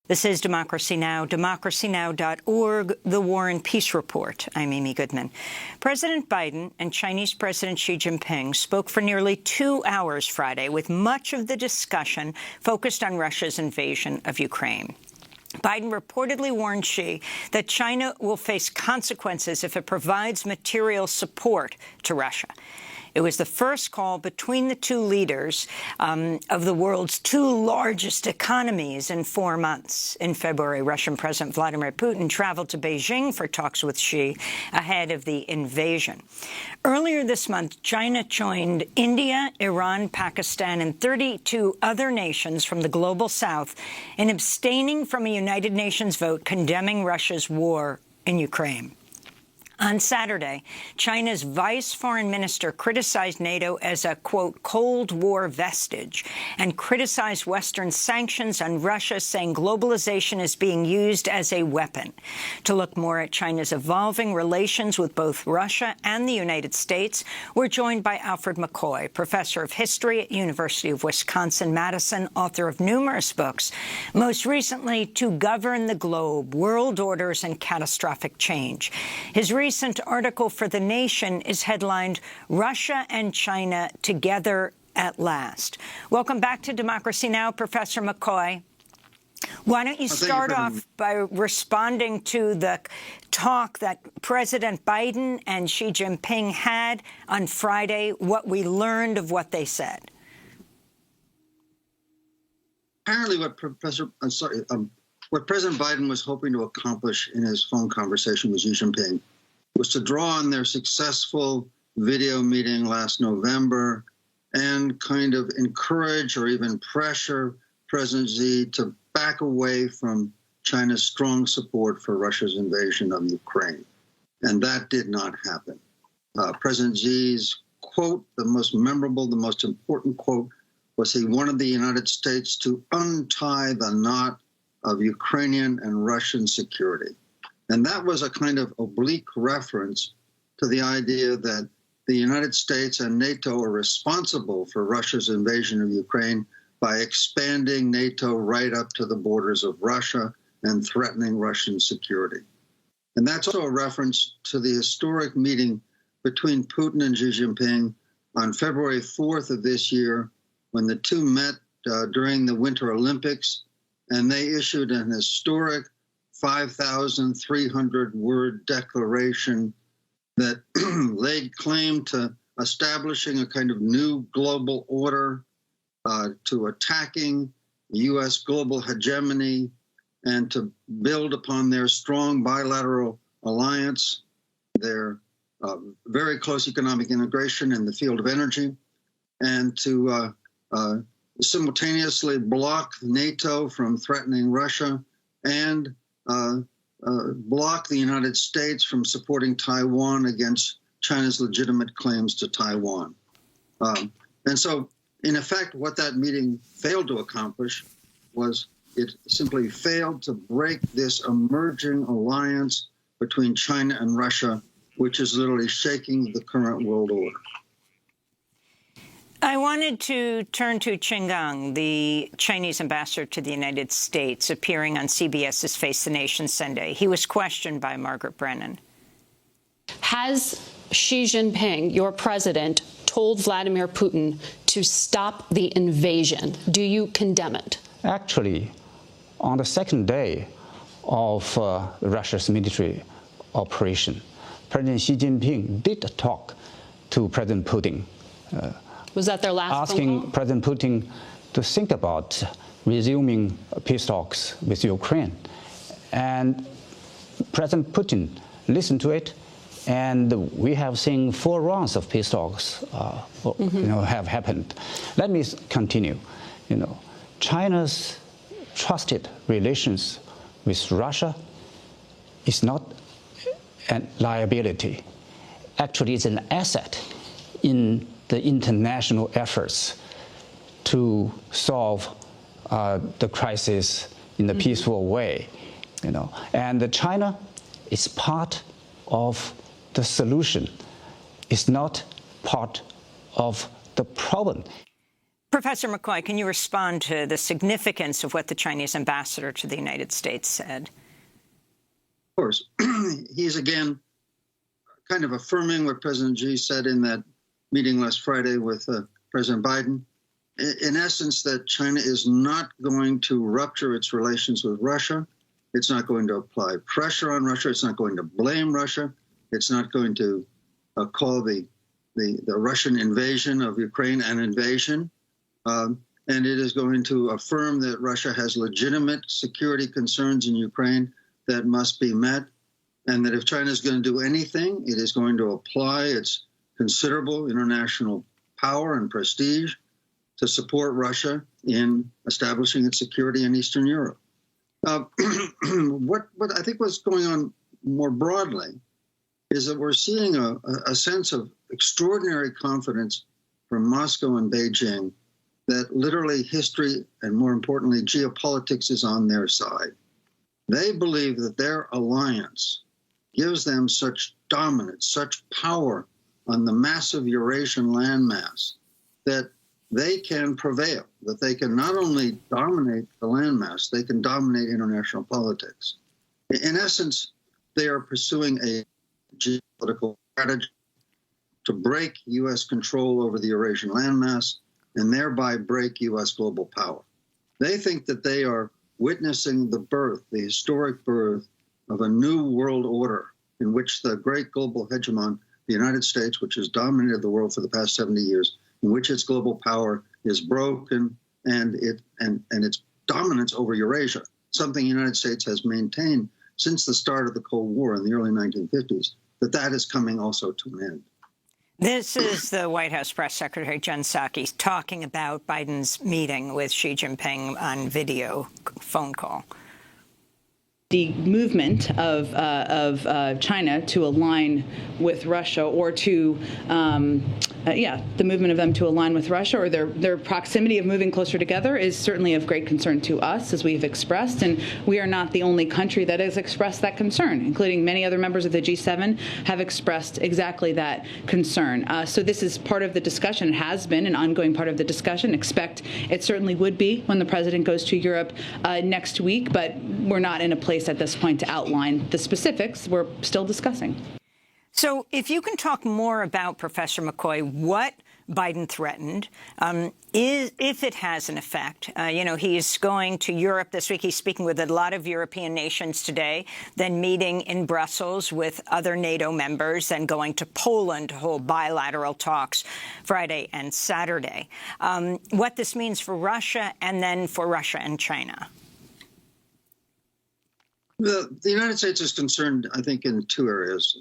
This is Democracy Now!, democracynow.org, The War and Peace Report. I'm Amy Goodman. President Biden and Chinese President Xi Jinping spoke for nearly 2 hours Friday, with much of the discussion focused on Russia's invasion of Ukraine. Biden reportedly warned Xi that China will face consequences if it provides material support to Russia. It was the first call between the two leaders of the world's two largest economies in 4 months. In February, Russian President Vladimir Putin traveled to Beijing for talks with Xi ahead of the invasion. Earlier this month, China joined India, Iran, Pakistan, and 32 other nations from the global south in abstaining from a United Nations vote condemning Russia's war in Ukraine. On Saturday, China's vice foreign minister criticized NATO as a, quote, Cold War vestige and criticized Western sanctions on Russia, saying globalization is being used as a weapon. To look more at China's evolving relations with both Russia and the United States, we're joined by Alfred McCoy, professor of history at University of Wisconsin-Madison, author of numerous books, most recently To Govern the Globe, World Orders and Catastrophic Change. His recent article for The Nation is headlined, Russia and China Together at Last. Welcome back to Democracy Now!, Professor McCoy. Why don't you start off by responding to the talk that President Biden and Xi Jinping had on Friday, what we learned of what they said? Apparently what what President Biden was hoping to accomplish in his phone conversation with Xi Jinping was to draw on their successful video meeting last November and kind of encourage or even pressure President Xi to back away from China's strong support for Russia's invasion of Ukraine. And that did not happen. President Xi's quote, the most memorable, the most important quote, was he wanted the United States to untie the knot of Ukrainian and Russian security. And that was a kind of oblique reference to the idea that the United States and NATO are responsible for Russia's invasion of Ukraine by expanding NATO right up to the borders of Russia and threatening Russian security. And that's also a reference to the historic meeting between Putin and Xi Jinping on February 4th of this year, when the two met during the Winter Olympics, and they issued an historic 5,300-word declaration that laid claim to establishing a kind of new global order, to attacking U.S. global hegemony, and to build upon their strong bilateral alliance, their very close economic integration in the field of energy, and to simultaneously block NATO from threatening Russia and block the United States from supporting Taiwan against China's legitimate claims to Taiwan. And so, in effect, what that meeting failed to accomplish was it simply failed to break this emerging alliance between China and Russia, which is literally shaking the current world order. I wanted to turn to Qin Gang, the Chinese ambassador to the United States, appearing on CBS's Face the Nation Sunday. He was questioned by Margaret Brennan. Has Xi Jinping, your president, told Vladimir Putin to stop the invasion? Do you condemn it? Actually, on the second day of Russia's military operation, President Xi Jinping did talk to President Putin. Was that their last asking President Putin to think about resuming peace talks with Ukraine. And President Putin listened to it, and we have seen 4 rounds of peace talks have happened. Let me continue. China's trusted relations with Russia is not a liability. Actually, it's an asset in the international efforts to solve the crisis in a peaceful way, And China is part of the solution. It's not part of the problem. Professor McCoy, can you respond to the significance of what the Chinese ambassador to the United States said? Of course. He's, again, kind of affirming what President Xi said in that meeting last Friday with President Biden. In essence, that China is not going to rupture its relations with Russia. It's not going to apply pressure on Russia. It's not going to blame Russia. It's not going to call the Russian invasion of Ukraine an invasion. And it is going to affirm that Russia has legitimate security concerns in Ukraine that must be met, and that if China is going to do anything, it is going to apply its considerable international power and prestige to support Russia in establishing its security in Eastern Europe. What I think what's going on more broadly is that we're seeing a sense of extraordinary confidence from Moscow and Beijing that literally history and, more importantly, geopolitics is on their side. They believe that their alliance gives them such dominance, such power on the massive Eurasian landmass that they can prevail, that they can not only dominate the landmass, they can dominate international politics. In essence, they are pursuing a geopolitical strategy to break U.S. control over the Eurasian landmass and thereby break U.S. global power. They think that they are witnessing the birth, the historic birth of a new world order in which the great global hegemon, the United States, which has dominated the world for the past 70 years, in which its global power is broken and its dominance over Eurasia, something the United States has maintained since the start of the Cold War in the early 1950s, that is coming also to an end. This is the White House Press Secretary Jen Psaki talking about Biden's meeting with Xi Jinping on video phone call. The movement of China to align with Russia, or to, the movement of them to align with Russia, or their proximity of moving closer together, is certainly of great concern to us, as we've expressed. And we are not the only country that has expressed that concern, including many other members of the G7 have expressed exactly that concern. So this is part of the discussion. It has been an ongoing part of the discussion. Expect it certainly would be when the president goes to Europe next week, but we're not in a place at this point to outline the specifics. We're still discussing. So if you can talk more about, Professor McCoy, what Biden threatened, if it has an effect. He's going to Europe this week. He's speaking with a lot of European nations today, then meeting in Brussels with other NATO members, then going to Poland to hold bilateral talks Friday and Saturday. What this means for Russia, and then for Russia and China. The United States is concerned, I think, in two areas.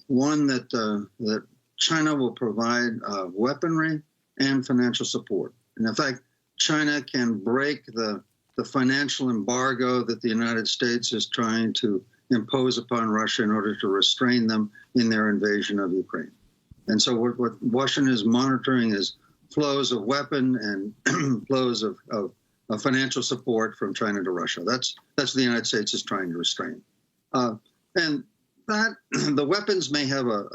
One, that China will provide weaponry and financial support. And in fact, China can break the financial embargo that the United States is trying to impose upon Russia in order to restrain them in their invasion of Ukraine. And so what Washington is monitoring is flows of weapon and flows of financial support from China to Russia. That's what the United States is trying to restrain. And that the weapons may have a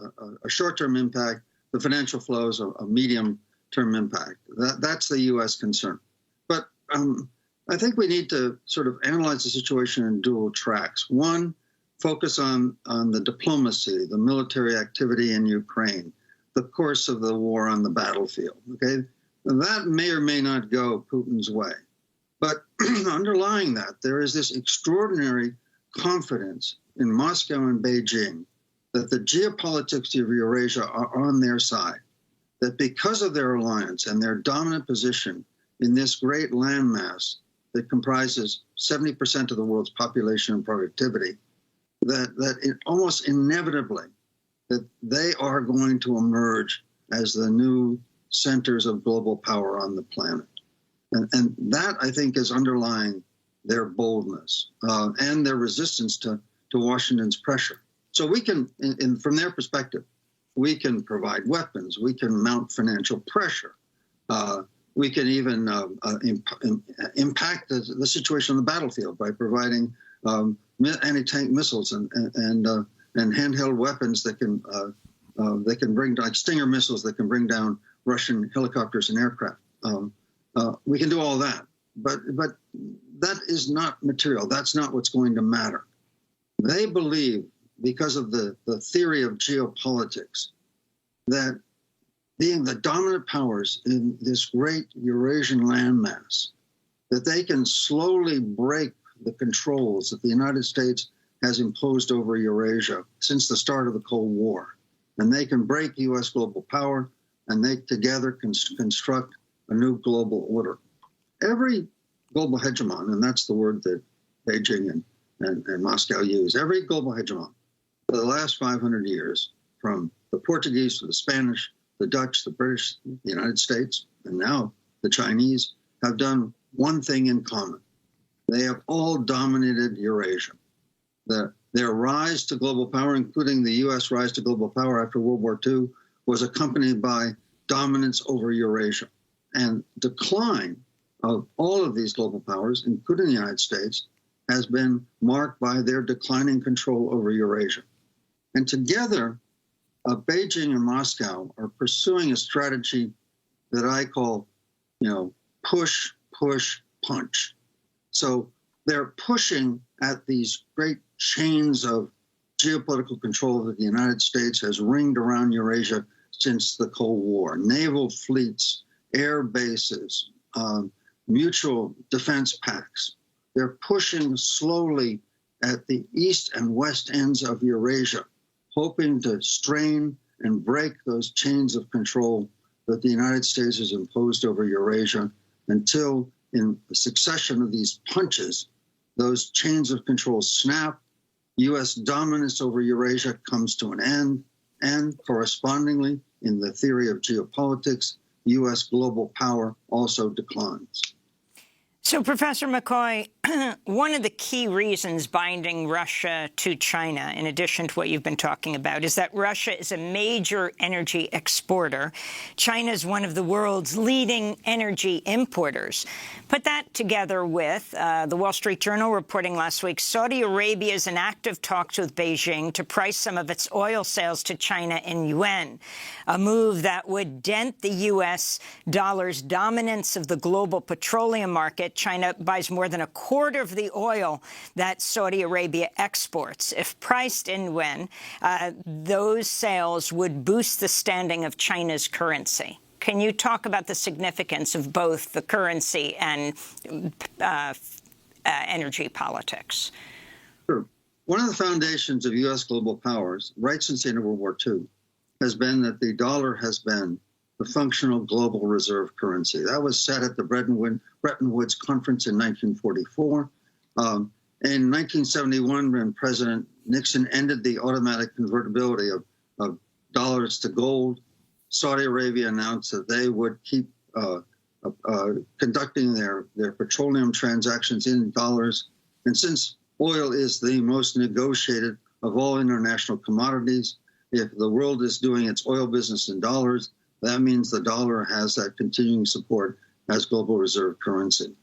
short-term impact, the financial flows a medium-term impact. That's the U.S. concern. But I think we need to sort of analyze the situation in dual tracks. One, focus on the diplomacy, the military activity in Ukraine, the course of the war on the battlefield. Okay, that may or may not go Putin's way. But underlying that, there is this extraordinary confidence in Moscow and Beijing that the geopolitics of Eurasia are on their side, that because of their alliance and their dominant position in this great landmass that comprises 70% of the world's population and productivity, that it almost inevitably that they are going to emerge as the new centers of global power on the planet. And that, I think, is underlying their boldness and their resistance to Washington's pressure. So we can, from their perspective, we can provide weapons. We can mount financial pressure. We can even impact the situation on the battlefield by providing anti-tank missiles and handheld weapons that can bring, like Stinger missiles that can bring down Russian helicopters and aircraft. We can do all that, but that is not material. That's not what's going to matter. They believe, because of the theory of geopolitics, that being the dominant powers in this great Eurasian landmass, that they can slowly break the controls that the United States has imposed over Eurasia since the start of the Cold War. And they can break U.S. global power, and they together can construct a new global order. Every global hegemon, and that's the word that Beijing and Moscow use, every global hegemon for the last 500 years, from the Portuguese to the Spanish, the Dutch, the British, the United States, and now the Chinese, have done one thing in common. They have all dominated Eurasia. Their rise to global power, including the U.S. rise to global power after World War II, was accompanied by dominance over Eurasia. And decline of all of these global powers, including the United States, has been marked by their declining control over Eurasia. And together, Beijing and Moscow are pursuing a strategy that I call, push, push, punch. So they're pushing at these great chains of geopolitical control that the United States has ringed around Eurasia since the Cold War. Naval fleets, air bases, mutual defense pacts. They're pushing slowly at the east and west ends of Eurasia, hoping to strain and break those chains of control that the United States has imposed over Eurasia until, in a succession of these punches, those chains of control snap, U.S. dominance over Eurasia comes to an end, and correspondingly, in the theory of geopolitics, U.S. global power also declines. So, Professor McCoy, one of the key reasons binding Russia to China, in addition to what you've been talking about, is that Russia is a major energy exporter. China is one of the world's leading energy importers. Put that together with the Wall Street Journal reporting last week, Saudi Arabia is in active talks with Beijing to price some of its oil sales to China in yuan, a move that would dent the U.S. dollar's dominance of the global petroleum market. China buys more than a quarter of the oil that Saudi Arabia exports. If priced in yuan, those sales would boost the standing of China's currency. Can you talk about the significance of both the currency and energy politics? Sure. One of the foundations of U.S. global powers, right since the end of World War II, has been that the dollar has been the functional global reserve currency. That was set at the Bretton Woods Conference in 1944. In 1971, when President Nixon ended the automatic convertibility of dollars to gold, Saudi Arabia announced that they would keep conducting their petroleum transactions in dollars. And since oil is the most negotiated of all international commodities, if the world is doing its oil business in dollars, that means the dollar has that continuing support as global reserve currency.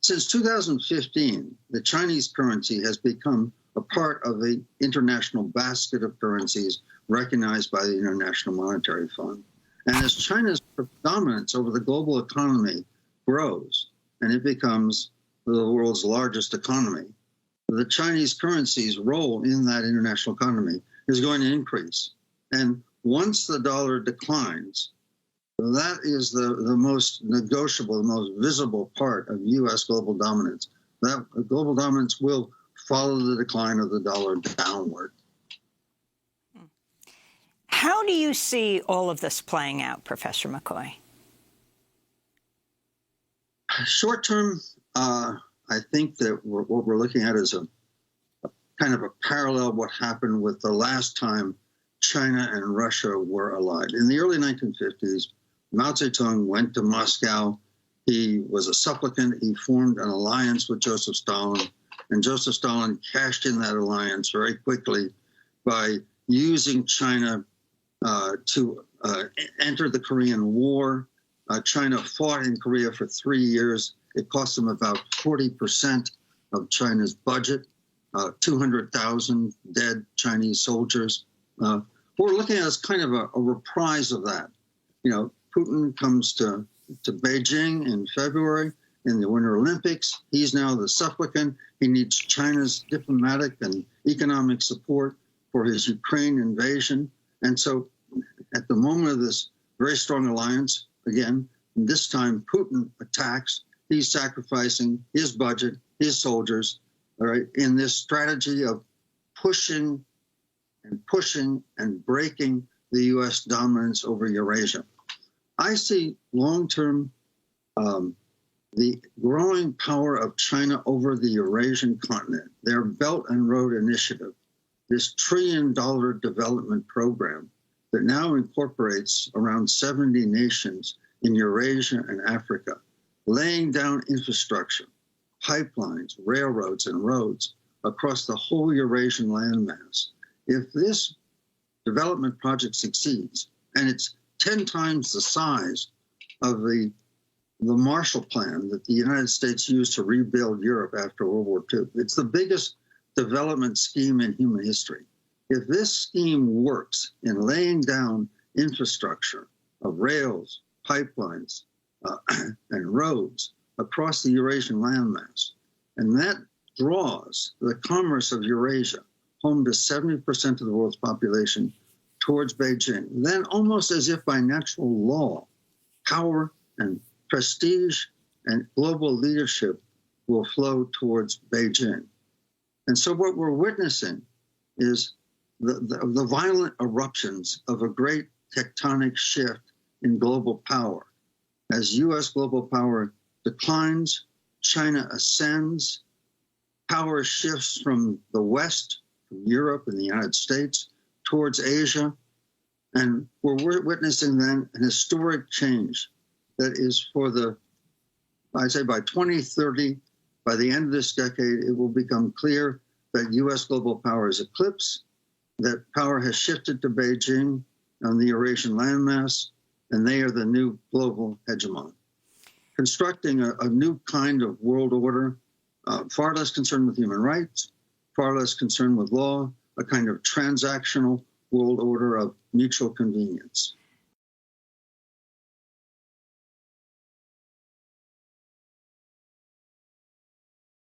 Since 2015, the Chinese currency has become a part of the international basket of currencies recognized by the International Monetary Fund. And as China's dominance over the global economy grows, and it becomes the world's largest economy, the Chinese currency's role in that international economy is going to increase. And once the dollar declines, that is the most negotiable, the most visible part of U.S. global dominance. That global dominance will follow the decline of the dollar downward. How do you see all of this playing out, Professor McCoy? Short term, I think that what we're looking at is a kind of a parallel what happened with the last time China and Russia were allied. In the early 1950s, Mao Zedong went to Moscow. He was a supplicant. He formed an alliance with Joseph Stalin, and Joseph Stalin cashed in that alliance very quickly by using China to enter the Korean War. China fought in Korea for 3 years. It cost them about 40% of China's budget, 200,000 dead Chinese soldiers. What we're looking at is kind of a reprise of that. Putin comes to to Beijing in February in the Winter Olympics. He's now the supplicant. He needs China's diplomatic and economic support for his Ukraine invasion. And so at the moment of this very strong alliance, again, this time Putin attacks. He's sacrificing his budget, his soldiers, all right, in this strategy of pushing and breaking the U.S. dominance over Eurasia. I see long-term the growing power of China over the Eurasian continent, their Belt and Road Initiative, this $1 trillion development program that now incorporates around 70 nations in Eurasia and Africa, laying down infrastructure, pipelines, railroads, and roads across the whole Eurasian landmass. If this development project succeeds, and it's 10 times the size of the Marshall Plan that the United States used to rebuild Europe after World War II. It's the biggest development scheme in human history. If this scheme works in laying down infrastructure of rails, pipelines, and roads across the Eurasian landmass, and that draws the commerce of Eurasia, home to 70% of the world's population, towards Beijing, then almost as if by natural law, power and prestige and global leadership will flow towards Beijing. And so what we're witnessing is the violent eruptions of a great tectonic shift in global power. As U.S. global power declines, China ascends, power shifts from the West, from Europe and the United States, towards Asia. And we're witnessing then an historic change that is I'd say by 2030, by the end of this decade, it will become clear that U.S. global power is eclipsed, that power has shifted to Beijing on the Eurasian landmass, and they are the new global hegemon. Constructing a new kind of world order, far less concerned with human rights, far less concerned with law, a kind of transactional world order of mutual convenience.